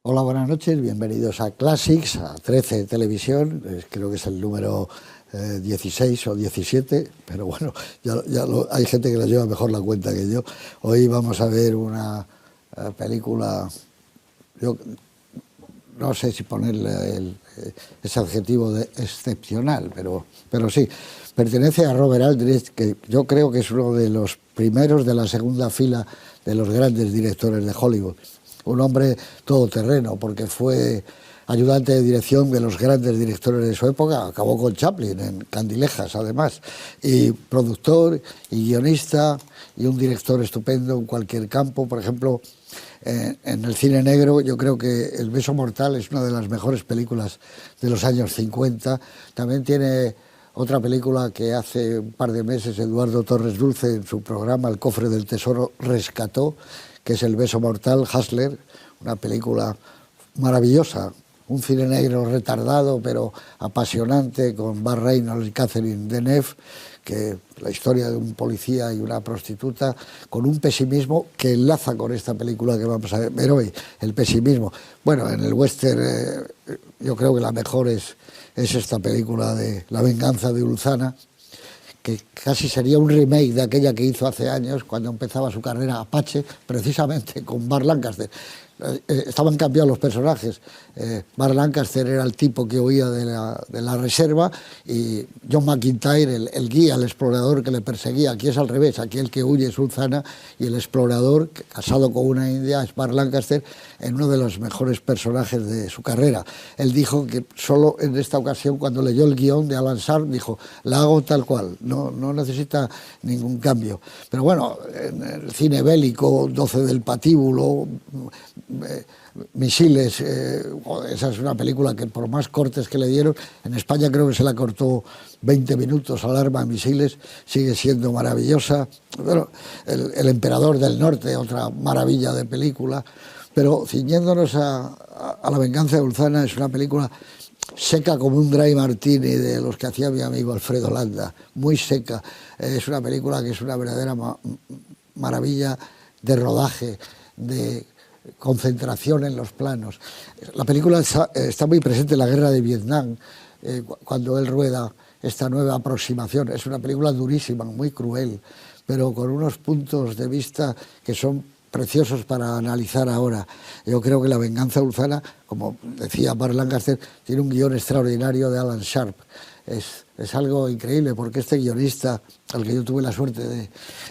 Hola, buenas noches, bienvenidos a Classics, a 13 Televisión, creo que es el número 16 o 17, pero bueno, hay gente que lo lleva mejor la cuenta que yo. Hoy vamos a ver una película, yo no sé si ponerle ese adjetivo de excepcional, pero sí, pertenece a Robert Aldrich, que yo creo que es uno de los primeros de la segunda fila de los grandes directores de Hollywood. Un hombre todoterreno, porque fue ayudante de dirección de los grandes directores de su época, acabó con Chaplin en Candilejas además, y productor y guionista y un director estupendo en cualquier campo. Por ejemplo, en el cine negro yo creo que El beso mortal es una de las mejores películas de los años 50. También tiene otra película que hace un par de meses Eduardo Torres Dulce en su programa El cofre del tesoro rescató, que es El beso mortal, Hustler, una película maravillosa, un cine negro retardado pero apasionante, con Burt Reynolds y Catherine Deneuve, que la historia de un policía y una prostituta, con un pesimismo que enlaza con esta película que vamos a ver hoy, el pesimismo. Bueno, en el western yo creo que la mejor es esta película de La venganza de Ulzana, que casi sería un remake de aquella que hizo hace años, cuando empezaba su carrera Apache, precisamente con Burt Lancaster. Estaban cambiados los personajes. Burt Lancaster era el tipo que huía de la reserva, y John McIntyre, el guía, el explorador que le perseguía. Aquí es al revés, aquí el que huye es Ulzana y el explorador, casado con una india, es Burt Lancaster, en uno de los mejores personajes de su carrera. Él dijo que solo en esta ocasión, cuando leyó el guión de Alan Sharp, dijo, la hago tal cual, no necesita ningún cambio. Pero bueno, en el cine bélico, 12 del patíbulo, Misiles, esa es una película que por más cortes que le dieron, en España creo que se la cortó 20 minutos al arma Misiles, sigue siendo maravillosa. Bueno, el Emperador del Norte, otra maravilla de película, pero ciñéndonos a La venganza de Ulzana, es una película seca como un dry martini de los que hacía mi amigo Alfredo Landa, muy seca. Es una película que es una verdadera maravilla de rodaje, de concentración en los planos. La película está muy presente en la guerra de Vietnam, cuando él rueda esta nueva aproximación. Es una película durísima, muy cruel, pero con unos puntos de vista que son preciosos para analizar ahora. Yo creo que La venganza de Ulzana, como decía Burt Lancaster, tiene un guión extraordinario de Alan Sharp. Es algo increíble, porque este guionista, al que yo tuve la suerte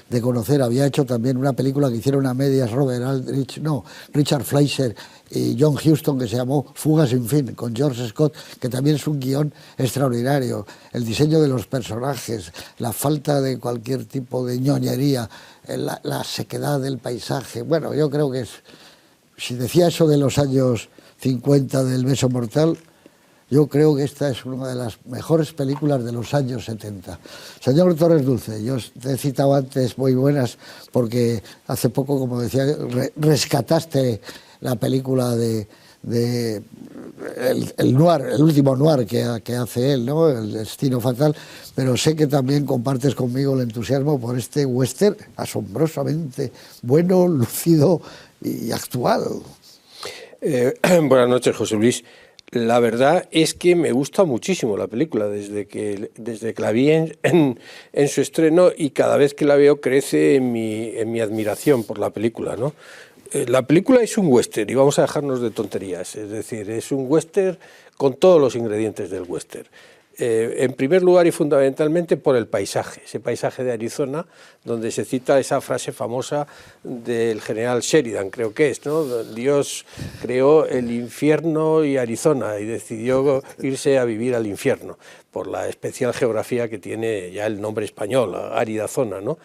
de conocer, había hecho también una película que hicieron a medias Richard Fleischer y John Huston, que se llamó Fuga sin fin, con George Scott, que también es un guión extraordinario. El diseño de los personajes, la falta de cualquier tipo de ñoñería, la sequedad del paisaje. Bueno, yo creo que si decía eso de los años 50 del beso mortal, yo creo que esta es una de las mejores películas de los años 70. Señor Torres Dulce, yo te he citado antes muy buenas, porque hace poco, como decía, rescataste la película de el noir, el último noir que hace él, ¿no? El destino fatal, pero sé que también compartes conmigo el entusiasmo por este western asombrosamente bueno, lúcido y actual. Buenas noches, José Luis. La verdad es que me gusta muchísimo la película desde que la vi en su estreno, y cada vez que la veo crece en mi admiración por la película, ¿no? La película es un western, y vamos a dejarnos de tonterías, es decir, es un western con todos los ingredientes del western. En primer lugar y fundamentalmente por el paisaje, ese paisaje de Arizona, donde se cita esa frase famosa del general Sheridan, creo que es, ¿no? Dios creó el infierno y Arizona y decidió irse a vivir al infierno, por la especial geografía que tiene ya el nombre español, árida zona, ¿no?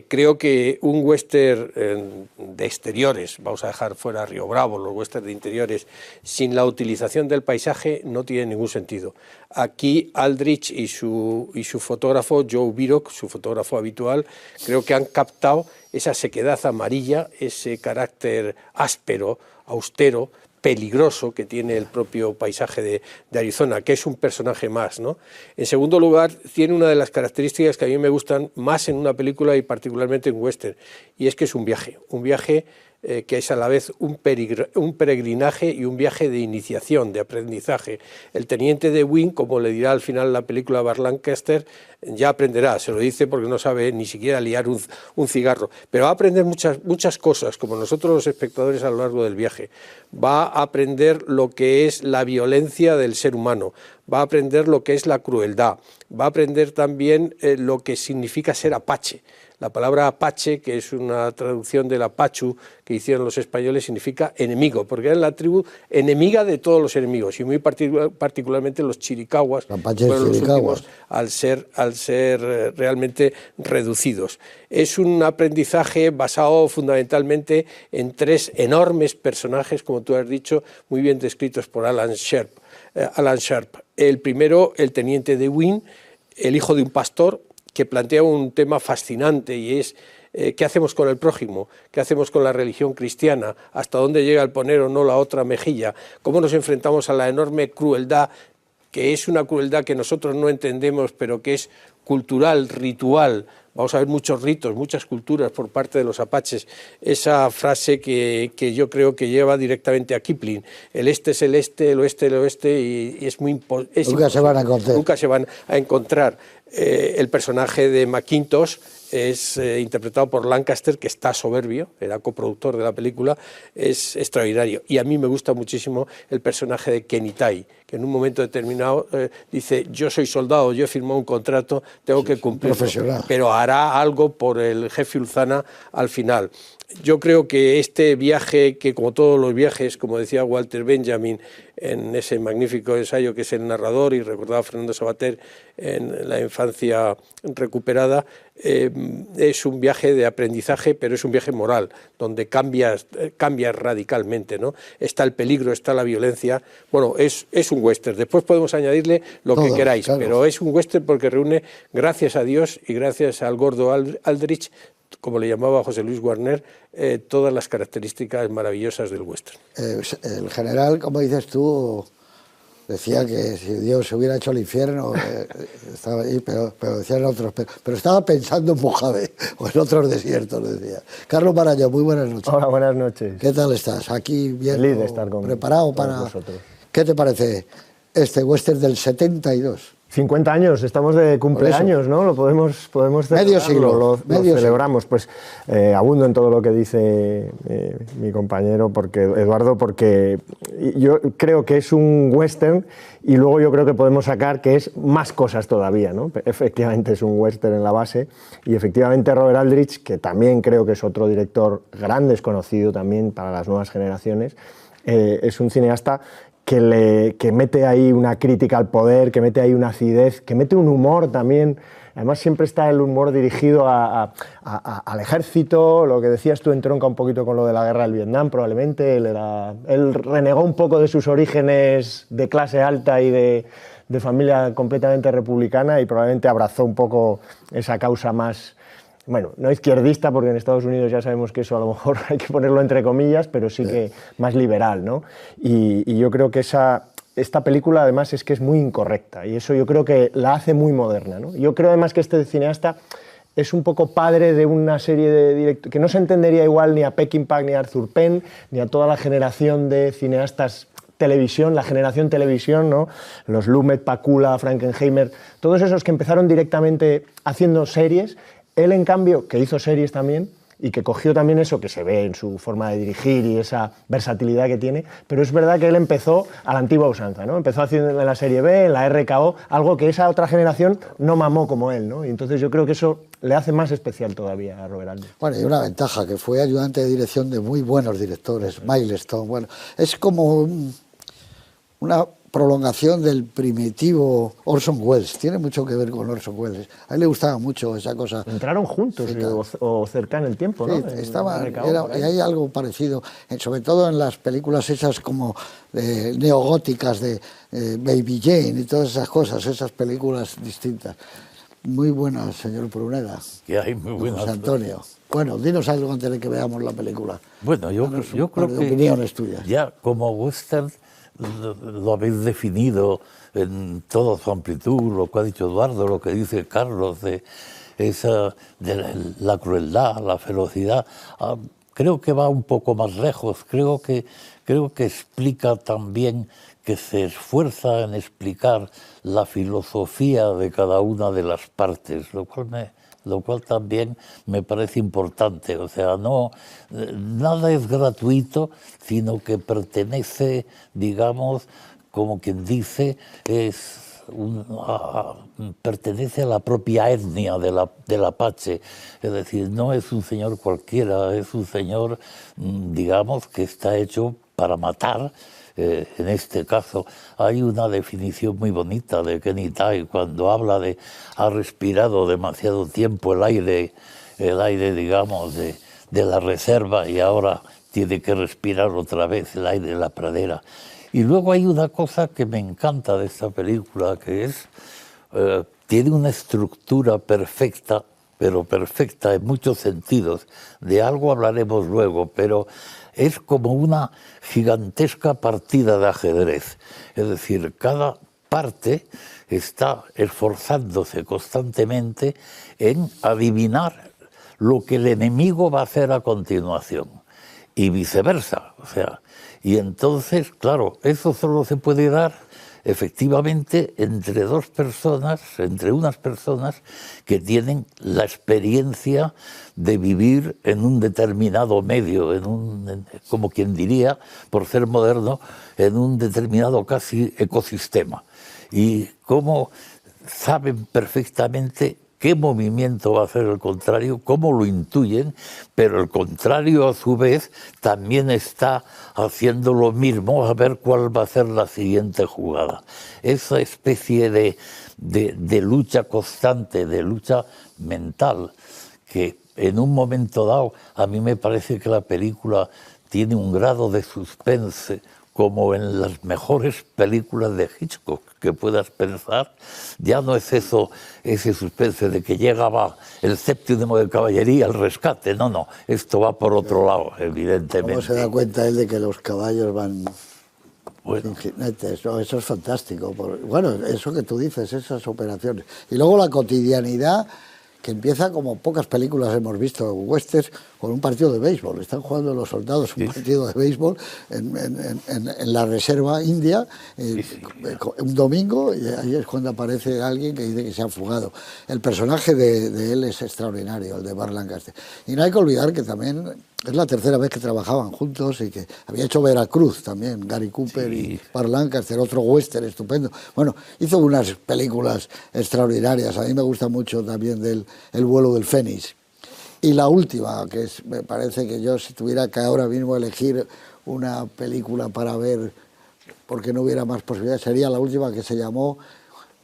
Creo que un western de exteriores, vamos a dejar fuera Río Bravo, los westerns de interiores, sin la utilización del paisaje no tiene ningún sentido. Aquí Aldrich y su fotógrafo, Joe Biroc, su fotógrafo habitual, creo que han captado esa sequedad amarilla, ese carácter áspero, austero, peligroso que tiene el propio paisaje de Arizona, que es un personaje más, ¿no? En segundo lugar, tiene una de las características que a mí me gustan más en una película y particularmente en western, y es que es un viaje que es a la vez un peregrinaje y un viaje de iniciación, de aprendizaje. El teniente de Wynne, como le dirá al final la película Burt Lancaster, ya aprenderá, se lo dice porque no sabe ni siquiera liar un cigarro, pero va a aprender muchas cosas, como nosotros los espectadores a lo largo del viaje. Va a aprender lo que es la violencia del ser humano, va a aprender lo que es la crueldad, va a aprender también lo que significa ser apache. La palabra apache, que es una traducción del apachu que hicieron los españoles, significa enemigo, porque era la tribu enemiga de todos los enemigos, y muy particularmente los chiricahuas, fueron los últimos al ser realmente reducidos. Es un aprendizaje basado fundamentalmente en 3 enormes personajes, como tú has dicho, muy bien descritos por Alan Sharp. El primero, el teniente de Wynne, el hijo de un pastor, que plantea un tema fascinante, y es ¿qué hacemos con el prójimo? ¿Qué hacemos con la religión cristiana? ¿Hasta dónde llega el poner o no la otra mejilla? ¿Cómo nos enfrentamos a la enorme crueldad, que es una crueldad que nosotros no entendemos, pero que es cultural, ritual? Vamos a ver muchos ritos, muchas culturas por parte de los apaches. Esa frase que yo creo que lleva directamente a Kipling: el este es el este, el oeste, y es muy imposible. Nunca se van a encontrar. Nunca se van a encontrar. El personaje de McIntosh es interpretado por Lancaster, que está soberbio, era coproductor de la película, es extraordinario. Y a mí me gusta muchísimo el personaje de Kenitai, que en un momento determinado dice: yo soy soldado, yo he firmado un contrato, tengo que cumplirlo, pero hará algo por el jefe Ulzana al final. Yo creo que este viaje, que como todos los viajes, como decía Walter Benjamin en ese magnífico ensayo que es El narrador, y recordaba a Fernando Savater en La infancia recuperada, es un viaje de aprendizaje, pero es un viaje moral, donde cambias radicalmente, ¿no? Está el peligro, está la violencia. Bueno, es un western. Después podemos añadirle lo que queráis, claro, pero es un western porque reúne, gracias a Dios y gracias al gordo Aldrich, como le llamaba José Luis Warner, todas las características maravillosas del western. El general, como dices tú, decía que si Dios hubiera hecho el infierno, estaba ahí, pero decían otros, pero estaba pensando en Mojave o en otros desiertos, decía. Carlos Marañón, muy buenas noches. Hola, buenas noches. ¿Qué tal estás? Aquí bien preparado para... vosotros. ¿Qué te parece este western del 72? 50 años, estamos de cumpleaños, ¿no? Lo podemos celebrar. Medio siglo. Lo celebramos, pues abundo en todo lo que dice mi compañero, Eduardo, porque yo creo que es un western, y luego yo creo que podemos sacar que es más cosas todavía, ¿no? Efectivamente es un western en la base, y efectivamente Robert Aldrich, que también creo que es otro director gran desconocido también para las nuevas generaciones, es un cineasta que mete ahí una crítica al poder, que mete ahí una acidez, que mete un humor también. Además siempre está el humor dirigido al ejército. Lo que decías tú entronca un poquito con lo de la guerra del Vietnam, probablemente. Él renegó un poco de sus orígenes de clase alta y de familia completamente republicana, y probablemente abrazó un poco esa causa más... Bueno, no izquierdista, porque en Estados Unidos ya sabemos que eso a lo mejor hay que ponerlo entre comillas, pero sí que más liberal, ¿no? Y yo creo que esta película además es que es muy incorrecta, y eso yo creo que la hace muy moderna, ¿no? Yo creo además que este cineasta es un poco padre de una serie de directores que no se entendería igual ni a Peckinpah, ni a Arthur Penn, ni a toda la generación de cineastas televisión, la generación televisión, ¿no? Los Lumet, Pakula, Frankenheimer, todos esos que empezaron directamente haciendo series. Él, en cambio, que hizo series también, y que cogió también eso que se ve en su forma de dirigir y esa versatilidad que tiene, pero es verdad que él empezó a la antigua usanza, ¿no? Empezó haciendo en la serie B, en la RKO, algo que esa otra generación no mamó como él, ¿no? Y entonces yo creo que eso le hace más especial todavía a Robert Aldrich. Bueno, y una ventaja, que fue ayudante de dirección de muy buenos directores, Milestone, bueno, es como una prolongación del primitivo Orson Welles. Tiene mucho que ver con Orson Welles. A él le gustaba mucho esa cosa. Entraron juntos o cerca en el tiempo, ¿no? Sí, y hay algo parecido, sobre todo en las películas esas como neogóticas de Baby Jane y todas esas cosas, esas películas distintas. Muy buenas, señor Pruneda. Que hay muy buenas. José Antonio. Bueno, dinos algo antes de que veamos la película. Bueno, yo creo que opiniones tuyas. Ya como western lo habéis definido en toda su amplitud, lo que ha dicho Eduardo, lo que dice Carlos, de la crueldad, la ferocidad. creo que va un poco más lejos, creo que explica también, que se esfuerza en explicar la filosofía de cada una de las partes, lo cual también me parece importante. O sea, nada es gratuito, sino que pertenece, digamos, como quien dice, pertenece a la propia etnia del Apache. Es decir, no es un señor cualquiera, es un señor, digamos, que está hecho para matar. En este caso hay una definición muy bonita de Kenny Tai cuando habla de ha respirado demasiado tiempo el aire, digamos, de la reserva, y ahora tiene que respirar otra vez el aire de la pradera. Y luego hay una cosa que me encanta de esta película, que es, tiene una estructura perfecta, pero perfecta en muchos sentidos. De algo hablaremos luego, pero es como una gigantesca partida de ajedrez. Es decir, cada parte está esforzándose constantemente en adivinar lo que el enemigo va a hacer a continuación, y viceversa. O sea, y entonces, claro, eso solo se puede dar efectivamente entre dos personas, entre unas personas que tienen la experiencia de vivir en un determinado medio, como quien diría, por ser moderno, en un determinado casi ecosistema. Y cómo saben perfectamente qué movimiento va a hacer el contrario, cómo lo intuyen, pero el contrario a su vez también está haciendo lo mismo, a ver cuál va a ser la siguiente jugada. Esa especie de lucha constante, de lucha mental, que en un momento dado a mí me parece que la película tiene un grado de suspense como en las mejores películas de Hitchcock que puedas pensar. Ya no es eso, ese suspense de que llegaba el séptimo de caballería al rescate, no, esto va por otro lado, evidentemente. ¿Cómo se da cuenta él de que los caballos van Bueno, sin jinetes? No, eso es fantástico. Bueno, eso que tú dices, esas operaciones. Y luego la cotidianidad, que empieza como pocas películas hemos visto, westerns, con un partido de béisbol. Están jugando los soldados un partido de béisbol en la reserva india, un domingo, y ahí es cuando aparece alguien que dice que se ha fugado. El personaje de él es extraordinario, el de Burt Lancaster. Y no hay que olvidar que también es la tercera vez que trabajaban juntos, y que había hecho Veracruz también, Gary Cooper y Burt Lancaster, otro western estupendo. Bueno, hizo unas películas extraordinarias. A mí me gusta mucho también El vuelo del Fénix. Y la última, que me parece que yo, si tuviera que ahora mismo elegir una película para ver, porque no hubiera más posibilidades, sería la última, que se llamó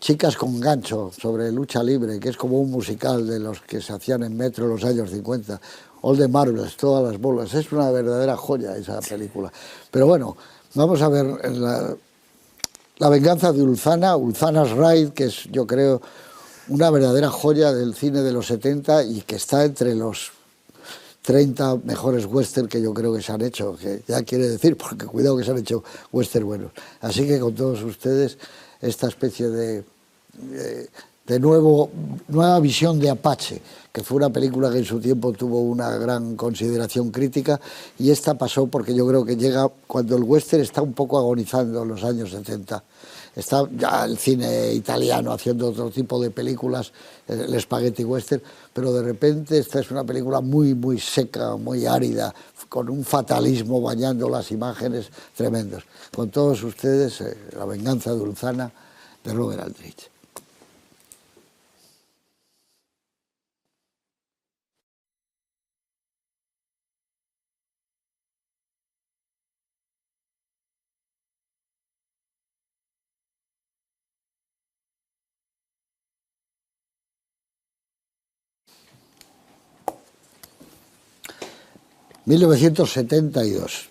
Chicas con gancho, sobre lucha libre, que es como un musical de los que se hacían en Metro en los años 50. All the Marbles, todas las bolas. Es una verdadera joya esa película. Pero bueno, vamos a ver La venganza de Ulzana, Ulzana's Ride, que es, yo creo, una verdadera joya del cine de los 70 y que está entre los 30 mejores western que yo creo que se han hecho, que ya quiere decir, porque cuidado que se han hecho western buenos. Así que con todos ustedes, esta especie de nueva visión de Apache, que fue una película que en su tiempo tuvo una gran consideración crítica, y esta pasó porque yo creo que llega cuando el western está un poco agonizando en los años 70. Está ya el cine italiano haciendo otro tipo de películas, el spaghetti western, pero de repente esta es una película muy, muy seca, muy árida, con un fatalismo bañando las imágenes tremendos. Con todos ustedes, La venganza de Ulzana, de Robert Aldrich. En 1972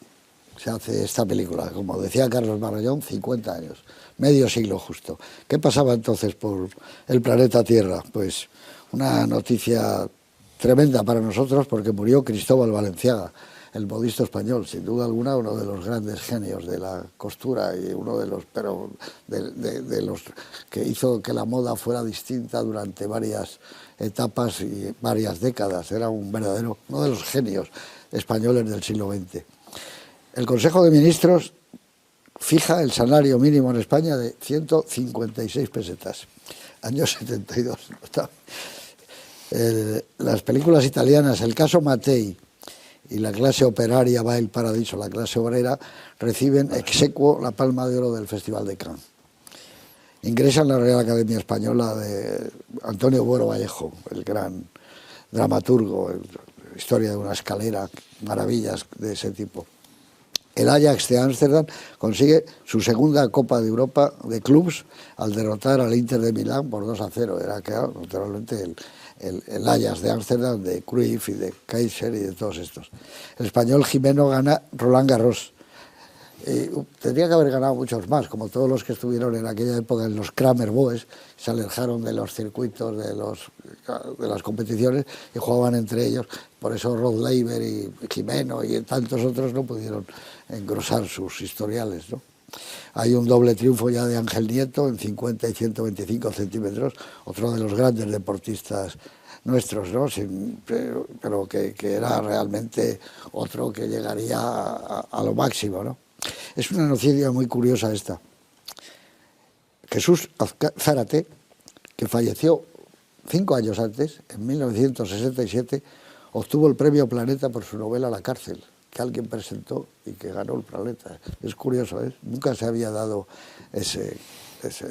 se hace esta película, como decía Carlos Marañón, 50 años, medio siglo justo. ¿Qué pasaba entonces por el planeta Tierra? Pues una noticia tremenda para nosotros, porque murió Cristóbal Valenciaga, el modisto español, sin duda alguna uno de los grandes genios de la costura y uno de los, de los que hizo que la moda fuera distinta durante varias etapas y varias décadas. Era un verdadero, uno de los genios españoles del siglo XX. El Consejo de Ministros fija el salario mínimo en España de 156 pesetas, año 72. Las películas italianas, el caso Mattei y la clase operaria va el paradiso, la clase obrera, reciben ex aequo la Palma de Oro del Festival de Cannes. Ingresa en la Real Academia Española de Antonio Buero Vallejo, el gran dramaturgo, historia de una escalera, maravillas de ese tipo. El Ajax de Ámsterdam consigue su segunda Copa de Europa de clubs al derrotar al Inter de Milán por 2-0. Era que naturalmente el Ajax de Ámsterdam, de Cruyff y de Kaiser y de todos estos. El español Jimeno gana Roland Garros. Tendría que haber ganado muchos más, como todos los que estuvieron en aquella época en los Kramer Boys, se alejaron de los circuitos, de las competiciones y jugaban entre ellos. Por eso Rod Laver y Jimeno y tantos otros no pudieron engrosar sus historiales, ¿no? Hay un doble triunfo ya de Ángel Nieto en 50 y 125 centímetros, otro de los grandes deportistas nuestros, ¿no? Pero que era realmente otro que llegaría a lo máximo, ¿no? Es una noticia muy curiosa esta. Jesús Zárate, que falleció 5 años antes, en 1967, obtuvo el premio Planeta por su novela La cárcel, que alguien presentó y que ganó el Planeta. Es curioso, ¿eh? Nunca se había dado ese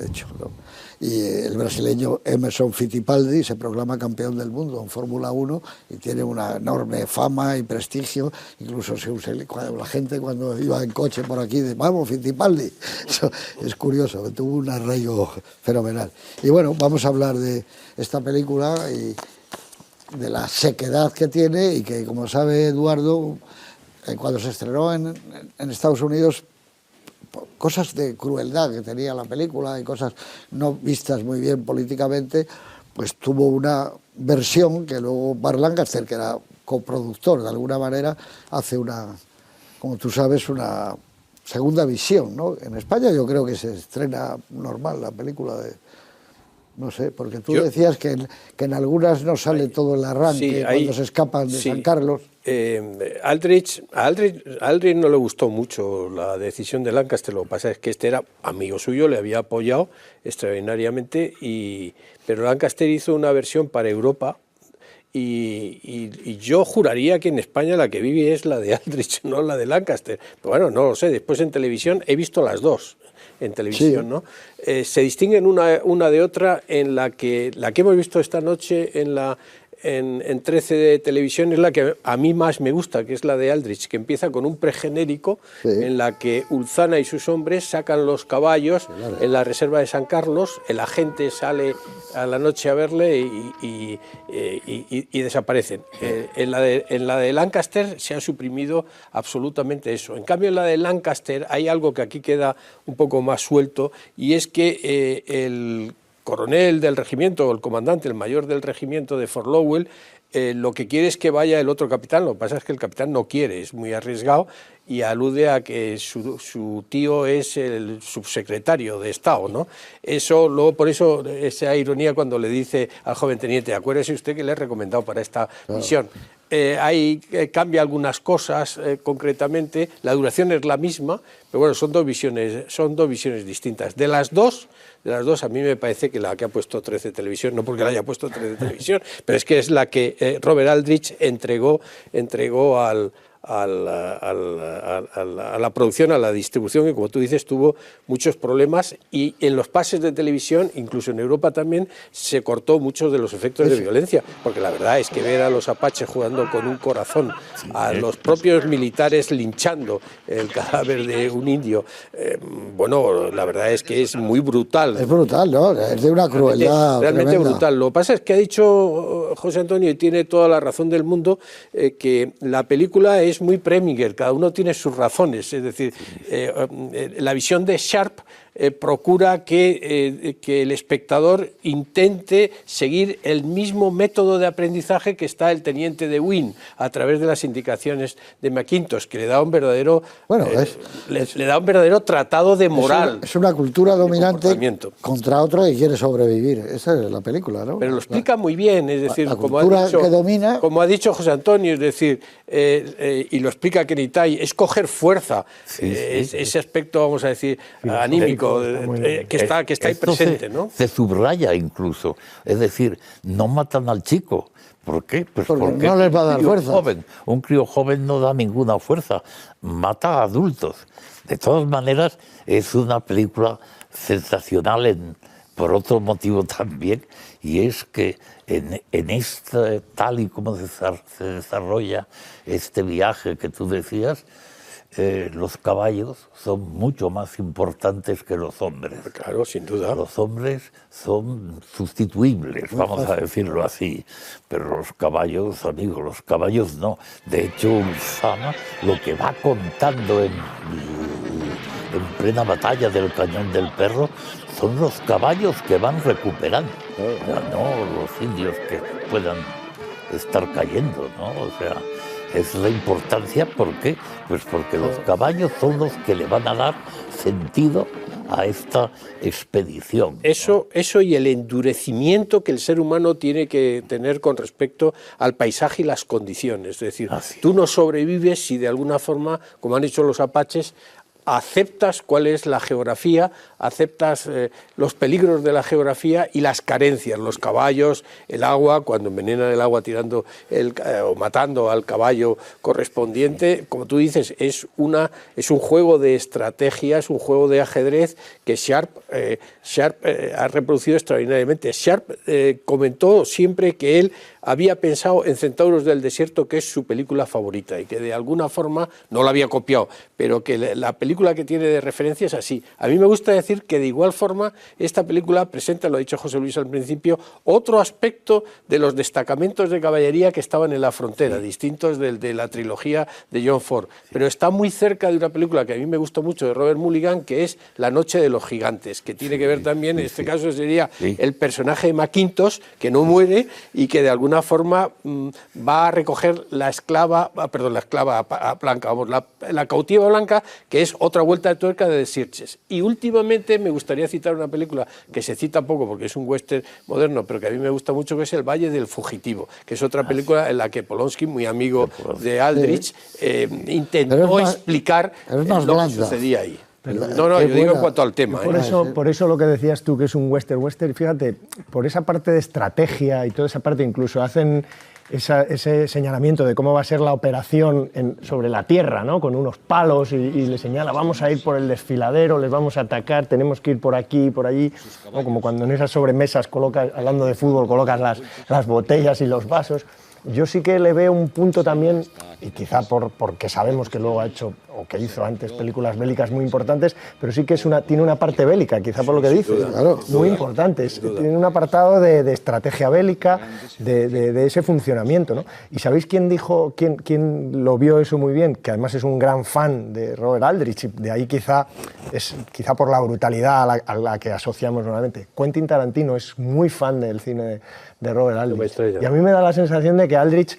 hecho, ¿no? Y el brasileño Emerson Fittipaldi se proclama campeón del mundo en Fórmula 1 y tiene una enorme fama y prestigio. Incluso la gente cuando iba en coche por aquí dice, vamos Fittipaldi. Eso es curioso, tuvo un arraigo fenomenal. Y bueno, vamos a hablar de esta película y de la sequedad que tiene y que, como sabe Eduardo, cuando se estrenó en Estados Unidos, cosas de crueldad que tenía la película y cosas no vistas muy bien políticamente, pues tuvo una versión que luego Burt Lancaster, que era coproductor de alguna manera, hace como tú sabes, una segunda visión, ¿no? En España yo creo que se estrena normal la película no sé, porque tú decías que en algunas no sale todo el arranque, cuando se escapan de San Carlos. A Aldrich no le gustó mucho la decisión de Lancaster, lo que pasa es que este era amigo suyo, le había apoyado extraordinariamente, pero Lancaster hizo una versión para Europa y yo juraría que en España la que vive es la de Aldrich, no la de Lancaster. Pero bueno, no lo sé, después en televisión he visto las dos. En televisión, sí, ¿no? Se distinguen una de otra en la que hemos visto esta noche en 13 de televisión es la que a mí más me gusta, que es la de Aldrich, que empieza con un pregenérico, sí, en la que Ulzana y sus hombres sacan los caballos, claro, en la reserva de San Carlos, el agente sale a la noche a verle y desaparecen. En la de Lancaster se ha suprimido absolutamente eso. En cambio, en la de Lancaster hay algo que aquí queda un poco más suelto, y es que el coronel del regimiento, o el comandante, el mayor del regimiento de Fort Lowell, lo que quiere es que vaya el otro capitán. Lo que pasa es que el capitán no quiere, es muy arriesgado, y alude a que su tío es el subsecretario de Estado, ¿no? Eso, luego por eso, esa ironía cuando le dice al joven teniente, acuérdese usted que le he recomendado para esta misión. Ahí cambia algunas cosas concretamente, la duración es la misma, pero bueno, son dos visiones distintas. De las dos a mí me parece que la que ha puesto 13 Televisión, no porque la haya puesto 13 Televisión, pero es que es la que Robert Aldrich entregó a la producción, a la distribución, que como tú dices tuvo muchos problemas, y en los pases de televisión, incluso en Europa también, se cortó muchos de los efectos de violencia, porque la verdad es que ver a los apaches jugando con un corazón, a los propios militares linchando el cadáver de un indio, bueno, la verdad es que es muy brutal. Es brutal, ¿no? Es de una crueldad realmente tremenda. Brutal. Lo que pasa es que ha dicho José Antonio, y tiene toda la razón del mundo, que la película es muy Preminger, cada uno tiene sus razones, es decir, la visión de Sharp procura que el espectador intente seguir el mismo método de aprendizaje que está el teniente de Wynne a través de las indicaciones de McIntosh, que le da un verdadero, le da un verdadero tratado de moral. Es una cultura dominante contra otra que quiere sobrevivir. Esa es la película, ¿no? Pero lo explica muy bien, es decir, como ha dicho José Antonio, es decir, y lo explica Kenny Tai, es coger fuerza, ese aspecto, vamos a decir, anímico, que está ahí presente, ¿no? Se subraya incluso, es decir, no matan al chico. ¿Por qué? Pues porque no les va a dar fuerza. Un crío joven no da ninguna fuerza, mata a adultos. De todas maneras, es una película sensacional por otro motivo también, y es que en esta, tal y como se desarrolla este viaje que tú decías, los caballos son mucho más importantes que los hombres. Claro, sin duda. Los hombres son sustituibles, vamos a decirlo así, pero los caballos, amigos, los caballos no. De hecho, Ulzama lo que va contando en plena batalla del Cañón del Perro son los caballos que van recuperando, no los indios que puedan estar cayendo, ¿no? O sea, es la importancia, ¿por qué? Pues porque los caballos son los que le van a dar sentido a esta expedición. Eso y el endurecimiento que el ser humano tiene que tener con respecto al paisaje y las condiciones. Es decir, tú no sobrevives si de alguna forma, como han dicho los apaches, aceptas cuál es la geografía, aceptas los peligros de la geografía y las carencias, los caballos, el agua, cuando envenenan el agua tirando o matando al caballo correspondiente, como tú dices, es un juego de estrategia, es un juego de ajedrez que Sharp ha reproducido extraordinariamente. Sharp comentó siempre que él había pensado en Centauros del Desierto, que es su película favorita, y que de alguna forma no la había copiado, pero que la película que tiene de referencia es así. A mí me gusta decir que de igual forma esta película presenta, lo ha dicho José Luis al principio, otro aspecto de los destacamentos de caballería que estaban en la frontera, distintos de la trilogía de John Ford, pero está muy cerca de una película que a mí me gusta mucho de Robert Mulligan, que es La noche de los gigantes, que tiene que ver también, en este caso sería el personaje de McIntosh, que no muere y que de alguna forma va a recoger la esclava blanca, vamos, la cautiva blanca, que es otra vuelta de tuerca de The Searchers. Y últimamente me gustaría citar una película que se cita poco porque es un western moderno, pero que a mí me gusta mucho, que es El Valle del Fugitivo, que es otra película en la que Polanski, muy amigo de Aldrich, intentó explicar lo que sucedía ahí. Yo digo en cuanto al tema. Por eso lo que decías tú, que es un western, fíjate, por esa parte de estrategia y toda esa parte, incluso hacen ese señalamiento de cómo va a ser la operación sobre la tierra, ¿no? Con unos palos y le señala, vamos a ir por el desfiladero, les vamos a atacar, tenemos que ir por aquí, por allí, ¿no? Como cuando en esas sobremesas colocas, hablando de fútbol, colocas las botellas y los vasos. Yo sí que le veo un punto también, y quizá porque sabemos que luego ha hecho, o que hizo antes, películas bélicas muy importantes, pero sí que tiene una parte bélica, quizá por lo que dice, claro, muy importante. Tiene un apartado de estrategia bélica, de ese funcionamiento, ¿no? ¿Y sabéis quién lo vio eso muy bien? Que además es un gran fan de Robert Aldrich, y de ahí quizá por la brutalidad a la que asociamos normalmente. Quentin Tarantino es muy fan del cine de Robert Aldrich. Y a mí me da la sensación de que Aldrich,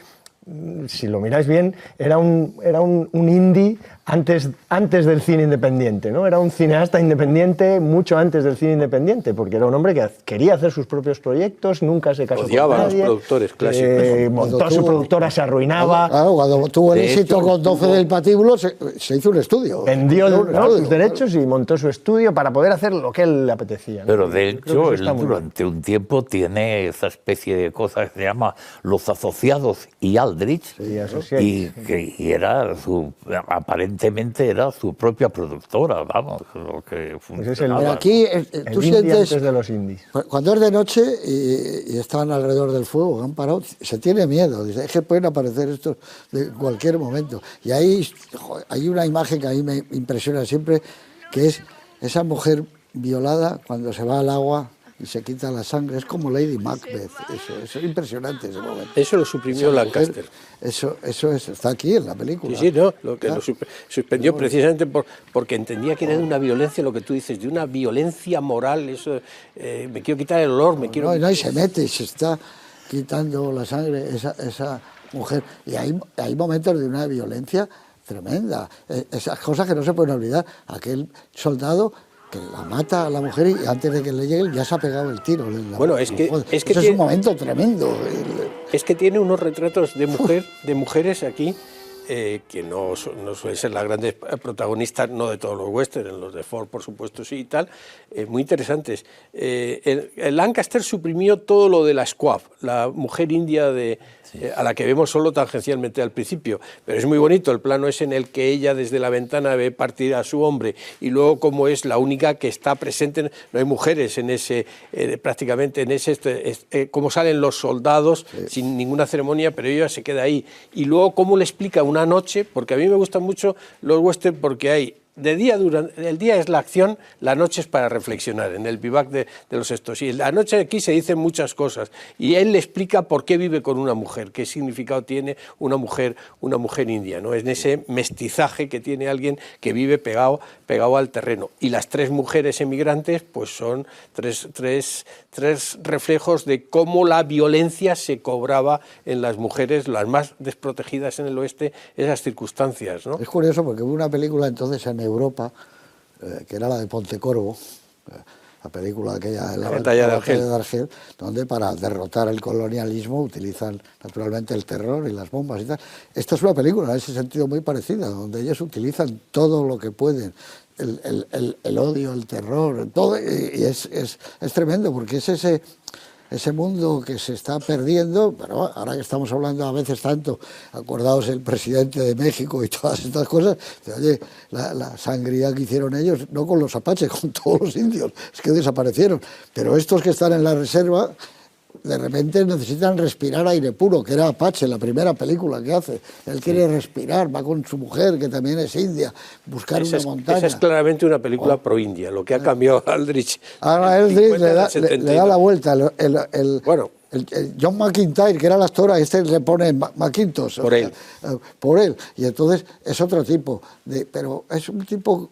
si lo miráis bien, era un indie antes del cine independiente, ¿no? Era un cineasta independiente mucho antes del cine independiente, porque era un hombre que quería hacer sus propios proyectos, nunca se casó con nadie. Odiaba a los productores clásicos. Montó su productora, se arruinaba. Claro, cuando tuvo el éxito con 12 del Patíbulo, se hizo un estudio. Vendió sus derechos y montó su estudio para poder hacer lo que él le apetecía, ¿no? Pero de hecho, él durante un tiempo tiene esa especie de cosa que se llama Los Asociados y Aldrich, y era aparentemente era su propia productora, vamos, lo que funcionaba. Pero aquí tú sientes, antes de los indies. Cuando es de noche y están alrededor del fuego, han parado, se tiene miedo, dice, es que pueden aparecer estos de cualquier momento. Y ahí hay una imagen que a mí me impresiona siempre, que es esa mujer violada cuando se va al agua y se quita la sangre. Es como Lady Macbeth. Eso es impresionante ese momento. Eso lo suprimió Lancaster. Eso está aquí en la película. Sí, no, lo que lo suspendió precisamente porque entendía que era de una violencia, lo que tú dices, de una violencia moral. Eso, me quiero quitar el olor, me quiero... No, y se mete y se está quitando la sangre esa mujer. Y hay momentos de una violencia tremenda. Esas cosas que no se pueden olvidar. Aquel soldado que la mata a la mujer y antes de que le llegue ya se ha pegado el tiro. Bueno, es que es un momento tremendo. Es que tiene unos retratos de mujeres aquí que no suelen ser las grandes protagonistas, no de todos los westerns, los de Ford por supuesto sí y tal, muy interesantes. El Lancaster suprimió todo lo de la squaw, la mujer india a la que vemos solo tangencialmente al principio, pero es muy bonito el plano es en el que ella desde la ventana ve partir a su hombre y luego como es la única que está presente, no hay mujeres en ese, prácticamente en ese, como salen los soldados sin ninguna ceremonia, pero ella se queda ahí. Y luego cómo le explica una noche, porque a mí me gustan mucho los western porque hay de día el día es la acción, la noche es para reflexionar, en el vivac de los estos. Y la noche aquí se dicen muchas cosas y él le explica por qué vive con una mujer, qué significado tiene una mujer india, ¿no? En ese mestizaje que tiene alguien que vive pegado al terreno. Y las tres mujeres emigrantes pues son tres reflejos de cómo la violencia se cobraba en las mujeres, las más desprotegidas en el oeste, esas circunstancias, ¿no? Es curioso porque hubo una película entonces en Europa, que era la de Pontecorvo, la película aquella, la batalla de Argel, donde para derrotar el colonialismo utilizan naturalmente el terror y las bombas y tal. Esta es una película en ese sentido muy parecida, donde ellos utilizan todo lo que pueden, el odio, el terror, todo, y es tremendo porque es ese mundo que se está perdiendo, pero ahora que estamos hablando a veces tanto, acordaos el presidente de México y todas estas cosas, oye, la sangría que hicieron ellos, no con los apaches, con todos los indios, es que desaparecieron, pero estos que están en la reserva, de repente necesitan respirar aire puro, que era Apache, la primera película que hace. Él quiere respirar, va con su mujer, que también es india, buscar una montaña. Esa es claramente una película pro-india, lo que ha cambiado Aldrich. Ahora Aldrich le da la vuelta. Bueno, el John McIntyre, que era el actor, a este le pone McIntosh. Por él. Y entonces es otro tipo. Pero es un tipo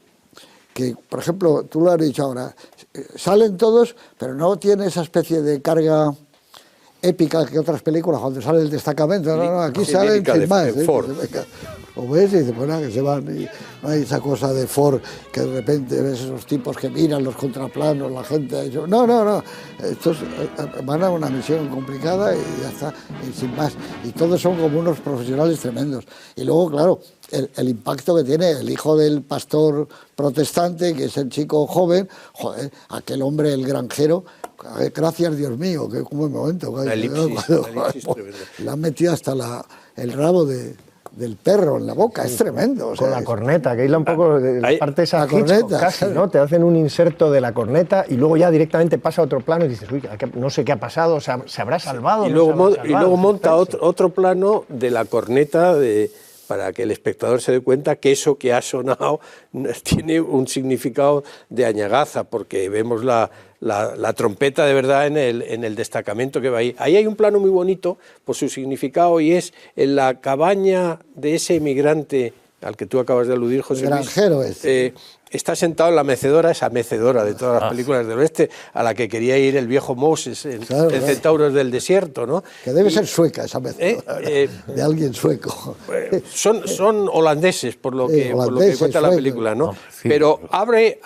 que, por ejemplo, tú lo has dicho ahora, salen todos, pero no tiene esa especie de carga épica que otras películas, cuando sale el destacamento, no, aquí salen sin más. O ves y dices, bueno, que se van, y no hay esa cosa de Ford, que de repente ves esos tipos que miran los contraplanos, la gente, no, estos van a una misión complicada y ya está, y sin más. Y todos son como unos profesionales tremendos. Y luego, claro, el impacto que tiene el hijo del pastor protestante, que es el chico joven, joder, aquel hombre, el granjero, gracias Dios mío, que como un momento. Le han metido hasta el rabo del perro en la boca, es tremendo. Con la corneta, que hila un poco de partes a corneta, casi, ¿no? Te hacen un inserto de la corneta y luego ya directamente pasa a otro plano y dices, uy, no sé qué ha pasado, ¿se habrá salvado? Y luego monta otro plano de la corneta para que el espectador se dé cuenta que eso que ha sonado tiene un significado de añagaza, porque vemos la trompeta de verdad en el destacamento que va ahí. Ahí hay un plano muy bonito por su significado y es en la cabaña de ese emigrante al que tú acabas de aludir, José Luis. Granjero está sentado en la mecedora, esa mecedora de todas las películas del oeste, a la que quería ir el viejo Moses, el Centauros del Desierto, ¿no? Que debe ser sueca esa mecedora, de alguien sueco. Son holandeses, por lo que cuenta la película, ¿no? Sí, pero abre